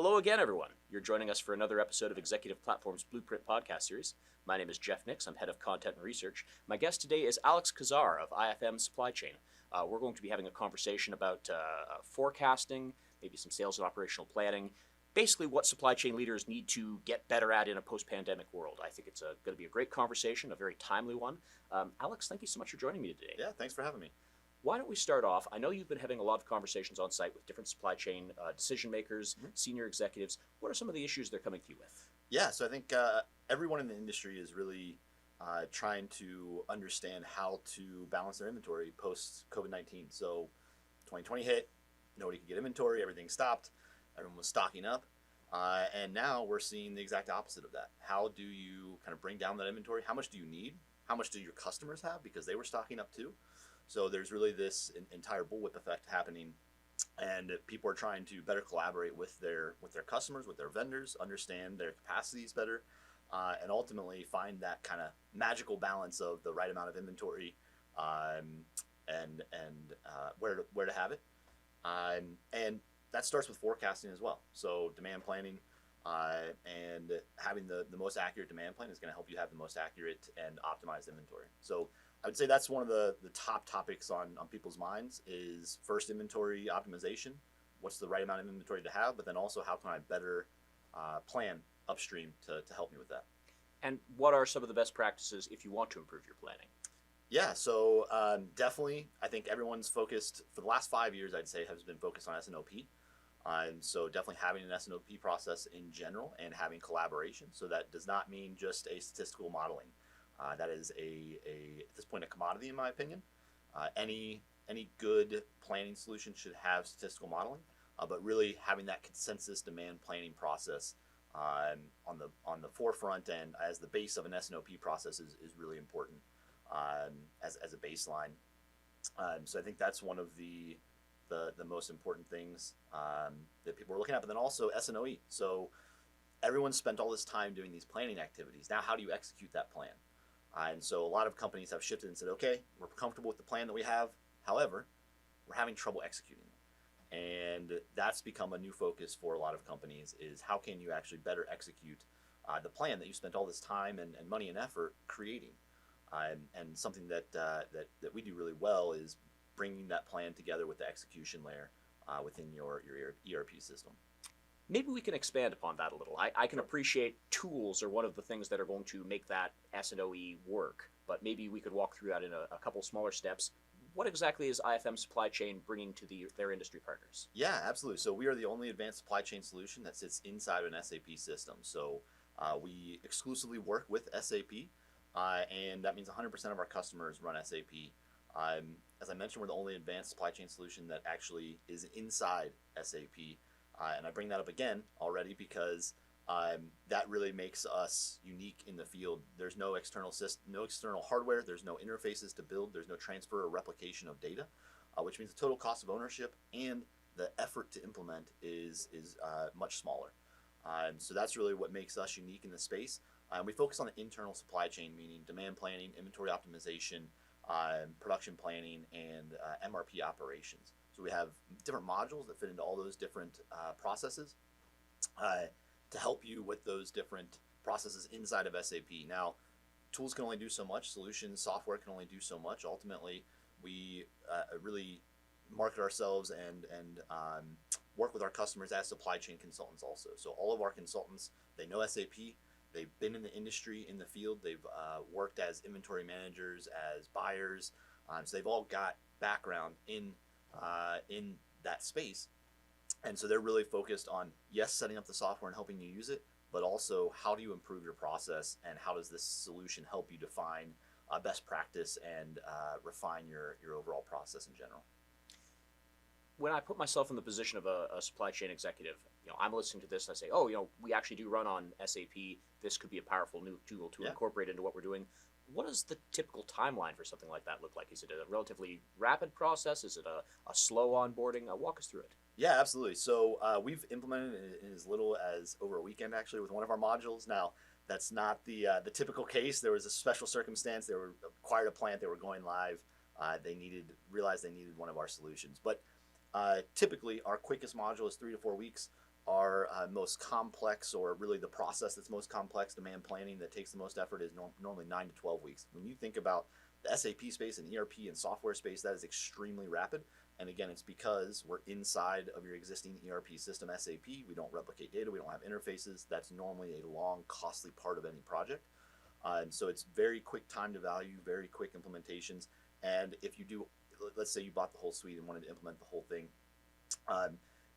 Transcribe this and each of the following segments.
Hello again, everyone. You're joining us for another episode of Executive Platform's Blueprint podcast series. My name is Jeff Nix. I'm head of content and research. My guest today is Alex Kahsar of IFM Supply Chain. We're going to be having a conversation about forecasting, maybe some sales and operational planning, basically what supply chain leaders need to get better at in a post-pandemic world. I think it's going to be a great conversation, a very timely one. Alex, thank you so much for joining me today. Yeah, thanks for having me. Why don't we start off? I know you've been having a lot of conversations on site with different supply chain decision makers, senior executives. What are some of the issues they're coming to you with? Yeah, so I think everyone in the industry is really trying to understand how to balance their inventory post COVID-19. So 2020 hit, nobody could get inventory, everything stopped, everyone was stocking up. And now we're seeing the exact opposite of that. How do you kind of bring down that inventory? How much do you need? How much do your customers have? Because they were stocking up too. So there's really this entire bullwhip effect happening, and people are trying to better collaborate with their customers, with their vendors, understand their capacities better, and ultimately find that kind of magical balance of the right amount of inventory and where to have it. And that starts with forecasting as well. So demand planning and having the most accurate demand plan is going to help you have the most accurate and optimized inventory. So I would say that's one of the top topics on people's minds is first inventory optimization. What's the right amount of inventory to have, but then also how can I better plan upstream to help me with that. And what are some of the best practices if you want to improve your planning? Yeah, so definitely I think everyone's focused, for the last 5 years I'd say has been focused on S&OP. So definitely having an S&OP process in general and having collaboration. So that does not mean just a statistical modeling. That is at this point a commodity in my opinion. Any good planning solution should have statistical modeling, but really having that consensus demand planning process on the forefront and as the base of an S&OP process is really important as a baseline. So I think that's one of the most important things that people are looking at, but then also S&OE. So everyone spent all this time doing these planning activities. Now how do you execute that plan? And so a lot of companies have shifted and said, okay, we're comfortable with the plan that we have. However, we're having trouble executing it. And that's become a new focus for a lot of companies is how can you actually better execute the plan that you spent all this time and money and effort creating. And something that we do really well is bringing that plan together with the execution layer within your ERP system. Maybe we can expand upon that a little. I can appreciate tools are one of the things that are going to make that S&OE work, but maybe we could walk through that in a couple smaller steps. What exactly is IFM Supply Chain bringing to their industry partners? Yeah, absolutely. So we are the only advanced supply chain solution that sits inside of an SAP system. So we exclusively work with SAP, and that means 100% of our customers run SAP. As I mentioned, we're the only advanced supply chain solution that actually is inside SAP. And I bring that up again already because that really makes us unique in the field. There's no external hardware, there's no interfaces to build, there's no transfer or replication of data, which means the total cost of ownership and the effort to implement is much smaller. So that's really what makes us unique in the space. We focus on the internal supply chain, meaning demand planning, inventory optimization, production planning, and MRP operations. So we have different modules that fit into all those different processes to help you with those different processes inside of SAP. Now, tools can only do so much. Solutions, software can only do so much. Ultimately, we really market ourselves and work with our customers as supply chain consultants also. So all of our consultants, they know SAP. They've been in the industry, in the field. They've worked as inventory managers, as buyers. So they've all got background in that space, and so they're really focused on setting up the software and helping you use it, but also how do you improve your process and how does this solution help you define best practice and refine your overall process in general. When I put myself in the position of a supply chain executive, I'm listening to this and I say, oh, we actually do run on SAP. This could be a powerful new tool to incorporate into what we're doing. What does the typical timeline for something like that look like? Is it a relatively rapid process? Is it a slow onboarding? Walk us through it. Yeah, absolutely. So we've implemented it in as little as over a weekend actually with one of our modules. Now, that's not the typical case. There was a special circumstance. They were acquired a plant. They were going live. They realized they needed one of our solutions. But typically, our quickest module is 3 to 4 weeks. our most complex, or really the process that's most complex, demand planning that takes the most effort, is normally 9 to 12 weeks. When you think about the SAP space and ERP and software space, that is extremely rapid. And again, it's because we're inside of your existing ERP system, SAP. We don't replicate data. We don't have interfaces. That's normally a long, costly part of any project. And so it's very quick time to value, very quick implementations. And if you do, let's say you bought the whole suite and wanted to implement the whole thing,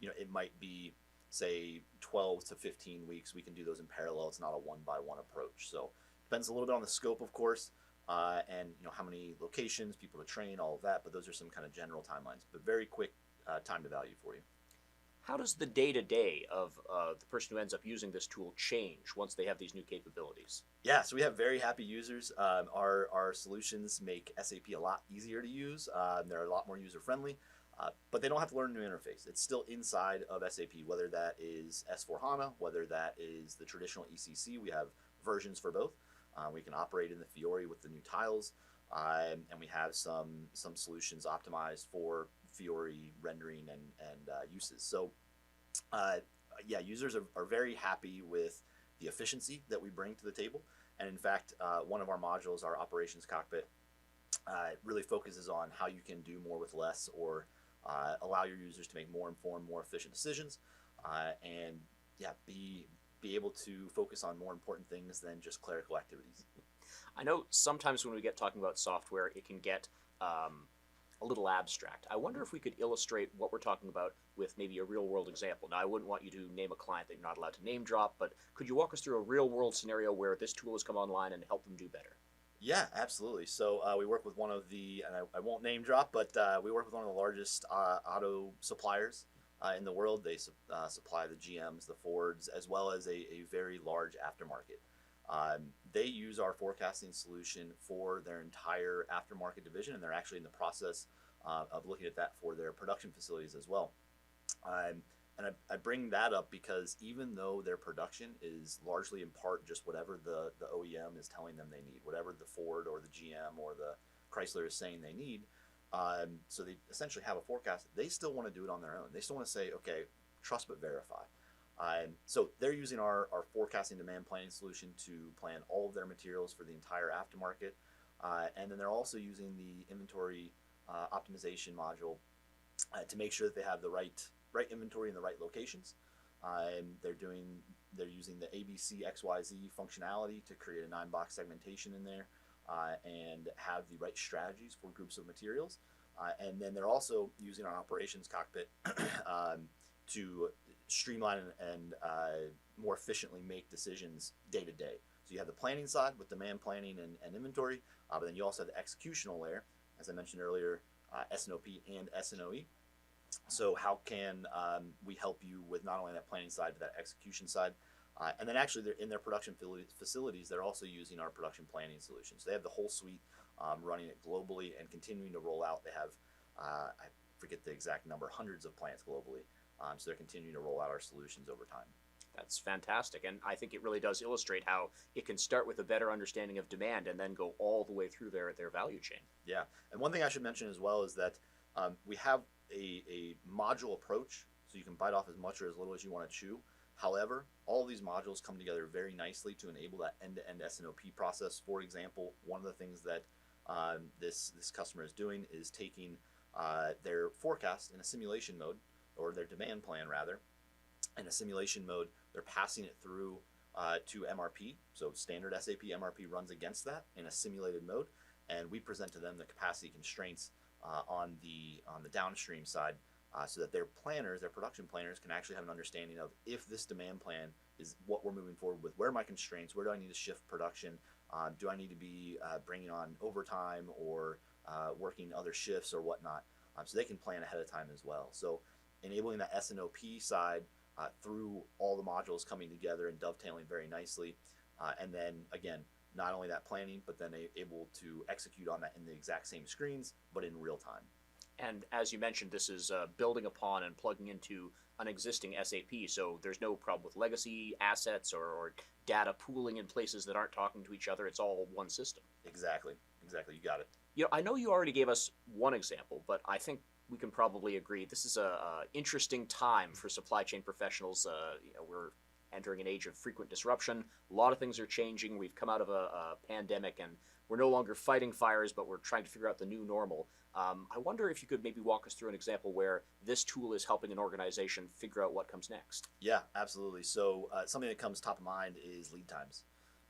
it might be, say, 12 to 15 weeks. We can do those in parallel. It's not a one-by-one approach. So it depends a little bit on the scope, of course, and how many locations, people to train, all of that. But those are some kind of general timelines. But very quick time to value for you. How does the day-to-day of the person who ends up using this tool change once they have these new capabilities? Yeah, so we have very happy users. Our solutions make SAP a lot easier to use. They're a lot more user-friendly. But they don't have to learn a new interface. It's still inside of SAP, whether that is S4HANA, whether that is the traditional ECC. We have versions for both. We can operate in the Fiori with the new tiles, and we have some solutions optimized for Fiori rendering and uses. So users are very happy with the efficiency that we bring to the table. And in fact, one of our modules, our operations cockpit, really focuses on how you can do more with less, or allow your users to make more informed, more efficient decisions, and be able to focus on more important things than just clerical activities. I know sometimes when we get talking about software, it can get a little abstract. I wonder if we could illustrate what we're talking about with maybe a real-world example. Now, I wouldn't want you to name a client that you're not allowed to name drop, but could you walk us through a real-world scenario where this tool has come online and helped them do better? Yeah, absolutely. So we work with one of the, and I won't name drop, but we work with one of the largest auto suppliers in the world. They supply the GMs, the Fords, as well as a very large aftermarket. They use our forecasting solution for their entire aftermarket division, and they're actually in the process of looking at that for their production facilities as well. And I bring that up because even though their production is largely in part just whatever the OEM is telling them they need, whatever the Ford or the GM or the Chrysler is saying they need, so they essentially have a forecast, they still want to do it on their own. They still want to say, okay, trust but verify. So they're using our forecasting demand planning solution to plan all of their materials for the entire aftermarket. And then they're also using the inventory optimization module to make sure that they have the right inventory in the right locations. And they're using the ABC XYZ functionality to create a 9-box segmentation in there, and have the right strategies for groups of materials. And then they're also using our operations cockpit to streamline and more efficiently make decisions day to day. So you have the planning side with demand planning and inventory, but then you also have the executional layer, as I mentioned earlier, S&OP and S&OE. So how can we help you with not only that planning side, but that execution side? And then actually, they're in their production facilities, they're also using our production planning solutions. They have the whole suite, running it globally and continuing to roll out. They have, I forget the exact number, hundreds of plants globally. So they're continuing to roll out our solutions over time. That's fantastic, and I think it really does illustrate how it can start with a better understanding of demand and then go all the way through their value chain. Yeah, and one thing I should mention as well is that we have a module approach, so you can bite off as much or as little as you want to chew. However, all of these modules come together very nicely to enable that end-to-end S&OP process. For example, one of the things that this customer is doing is taking their forecast in a simulation mode, or their demand plan rather, in a simulation mode. They're passing it through to MRP, so standard SAP MRP runs against that in a simulated mode, and we present to them the capacity constraints on the downstream side, so that their planners, their production planners, can actually have an understanding of, if this demand plan is what we're moving forward with, where are my constraints, where do I need to shift production, do I need to be bringing on overtime or working other shifts or whatnot, so they can plan ahead of time as well. So enabling that S&OP side through all the modules coming together and dovetailing very nicely, and then again, not only that planning, but then able to execute on that in the exact same screens, but in real time. And as you mentioned, this is building upon and plugging into an existing SAP, so there's no problem with legacy assets or data pooling in places that aren't talking to each other. It's all one system. Exactly, you got it. You know, I know you already gave us one example, but I think we can probably agree this is a interesting time for supply chain professionals. We're entering an age of frequent disruption. A lot of things are changing. We've come out of a pandemic, and we're no longer fighting fires, but we're trying to figure out the new normal. I wonder if you could maybe walk us through an example where this tool is helping an organization figure out what comes next. Yeah, absolutely. So something that comes top of mind is lead times.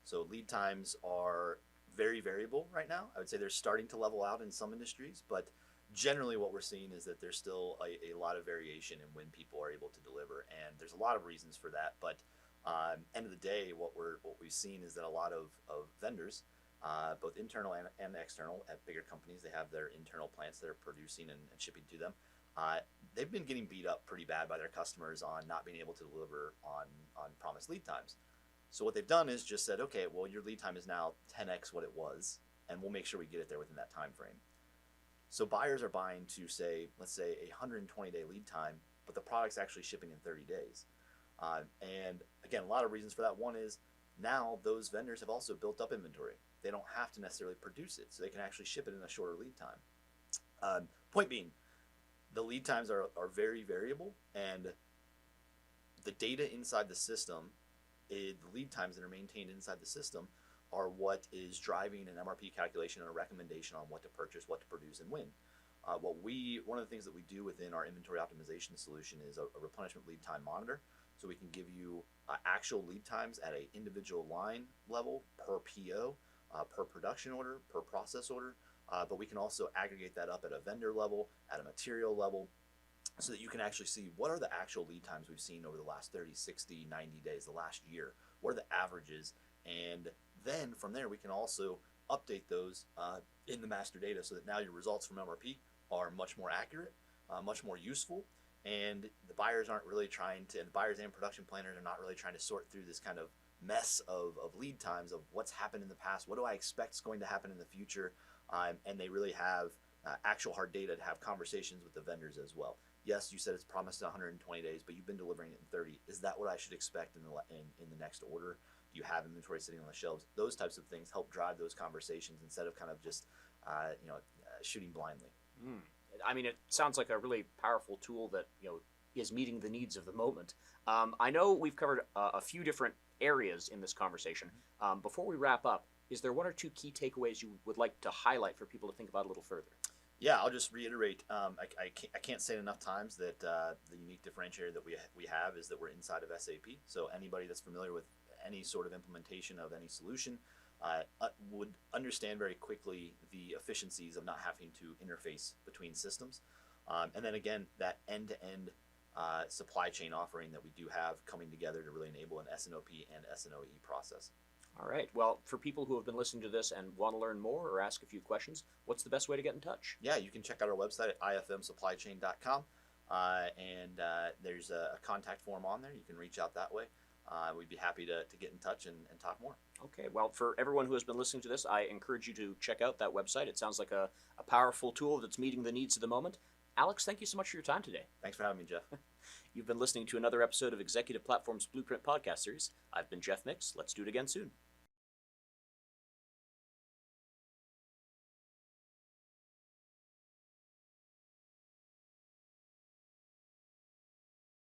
So lead times are very variable right now. I would say they're starting to level out in some industries, but generally what we're seeing is that there's still a lot of variation in when people are able to deliver, and there's a lot of reasons for that. But end of the day, what we've seen is that a lot of vendors, both internal and external, at bigger companies, they have their internal plants that are producing and shipping to them. They've been getting beat up pretty bad by their customers on not being able to deliver on promised lead times. So what they've done is just said, okay, well, your lead time is now 10x what it was, and we'll make sure we get it there within that time frame. So buyers are buying to let's say a 120-day lead time, but the product's actually shipping in 30 days. And again, a lot of reasons for that. One is now those vendors have also built up inventory. They don't have to necessarily produce it, so they can actually ship it in a shorter lead time. Point being, the lead times are very variable, and the data inside the system, the lead times that are maintained inside the system, are what is driving an MRP calculation and a recommendation on what to purchase, what to produce, and when. One of the things that we do within our inventory optimization solution is a replenishment lead time monitor. So we can give you actual lead times at an individual line level per PO, per production order, per process order, but we can also aggregate that up at a vendor level, at a material level, so that you can actually see what are the actual lead times we've seen over the last 30, 60, 90 days, the last year. What are the averages? And then from there, we can also update those in the master data so that now your results from MRP are much more accurate, much more useful, and the buyers aren't really trying to, and the buyers and production planners are not really trying to sort through this kind of mess of lead times of what's happened in the past, what do I expect is going to happen in the future, and they really have actual hard data to have conversations with the vendors as well. Yes, you said it's promised 120 days, but you've been delivering it in 30. Is that what I should expect in the next order? Do you have inventory sitting on the shelves? Those types of things help drive those conversations instead of kind of just shooting blindly. I mean, it sounds like a really powerful tool that is meeting the needs of the moment. I know we've covered a few different areas in this conversation. Before we wrap up, is there one or two key takeaways you would like to highlight for people to think about a little further? Yeah, I'll just reiterate. I can't say it enough times that the unique differentiator that we have is that we're inside of SAP. So anybody that's familiar with any sort of implementation of any solution would understand very quickly the efficiencies of not having to interface between systems. And then again, that end-to-end supply chain offering that we do have coming together to really enable an S&OP and S&OE process. All right. Well, for people who have been listening to this and want to learn more or ask a few questions, what's the best way to get in touch? Yeah, you can check out our website at ifmsupplychain.com, and there's a contact form on there. You can reach out that way. We'd be happy to get in touch and talk more. Okay. Well, for everyone who has been listening to this, I encourage you to check out that website. It sounds like a powerful tool that's meeting the needs of the moment. Alex, thank you so much for your time today. Thanks for having me, Jeff. You've been listening to another episode of Executive Platform's Blueprint Podcast Series. I've been Jeff Mix. Let's do it again soon.